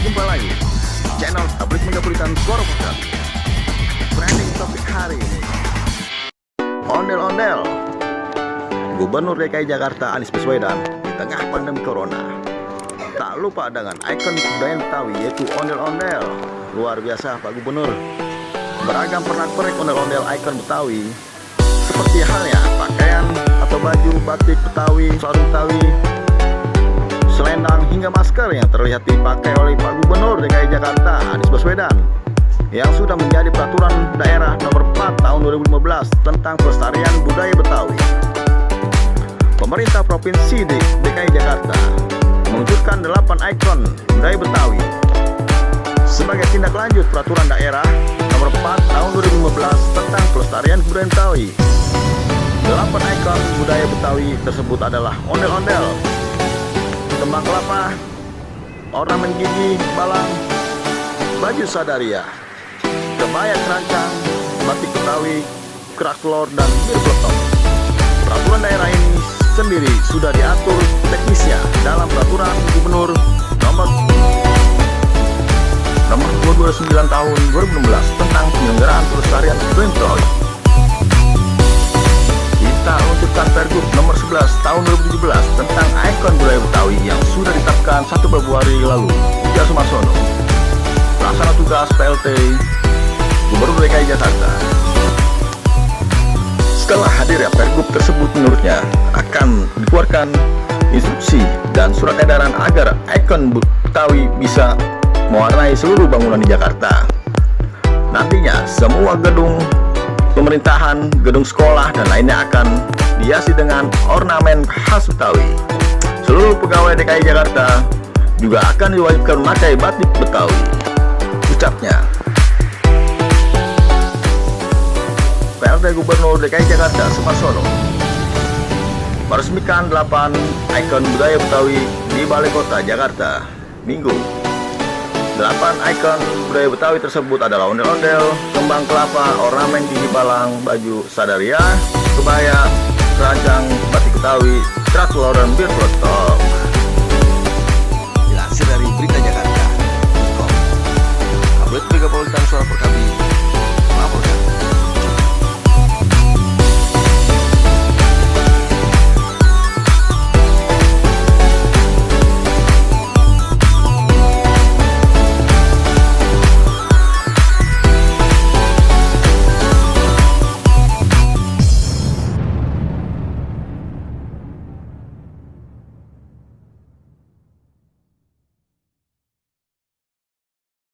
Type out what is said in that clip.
Jumpa lagi di channel Tablik Megapolitan Suara Pusat. Trending topik hari ini, ondel-ondel Gubernur DKI Jakarta Anies Baswedan di tengah pandemi Corona. Tak lupa dengan ikon kebudayaan Betawi yaitu ondel-ondel. Luar biasa Pak Gubernur. Beragam pernak-pernik ondel-ondel ikon Betawi seperti halnya pakaian atau baju batik Betawi, sarung Betawi, selendang hingga masker yang terlihat dipakai oleh Pak Gubernur DKI Jakarta Anies Baswedan yang sudah menjadi peraturan daerah nomor 4 tahun 2015 tentang pelestarian budaya Betawi. Pemerintah Provinsi DKI Jakarta meluncurkan 8 ikon budaya Betawi sebagai tindak lanjut peraturan daerah nomor 4 tahun 2015 tentang pelestarian budaya Betawi. 8 ikon budaya Betawi tersebut adalah ondel-ondel, kembang kelapa, ornamen gigi, balang, baju sadaria, kebaya kerancang, batik Betawi, kerak telur, dan bir peletok. Peraturan daerah ini sendiri sudah diatur teknisnya dalam peraturan Gubernur nomor 229 tahun 2016 tentang penyelenggaraan pelestarian budaya Betawi. Kita luncurkan Pergub nomor 11 tahun 2017 tentang ikon budaya Betawi yang sudah ditetapkan 1 Februari lalu. Ija Sumarsono, Pelaksana Tugas PLT Gubernur DKI Jakarta. Setelah hadirnya Pergub tersebut, menurutnya akan dikeluarkan instruksi dan surat edaran agar ikon Betawi bisa mewarnai seluruh bangunan di Jakarta. Nantinya semua gedung pemerintahan, gedung sekolah, dan lainnya akan dihiasi dengan ornamen khas Betawi. Seluruh pegawai DKI Jakarta juga akan diwajibkan memakai batik Betawi, ucapnya. PLT Gubernur DKI Jakarta Sumarsono meresmikan 8 ikon budaya Betawi di Balai Kota Jakarta Minggu. 8 ikon budaya Betawi tersebut adalah ondel-ondel, kembang kelapa, ornamen gigi balang, baju sadaria, kebaya, kerancang, batik Betawi, kerak telur, dan bir peletok.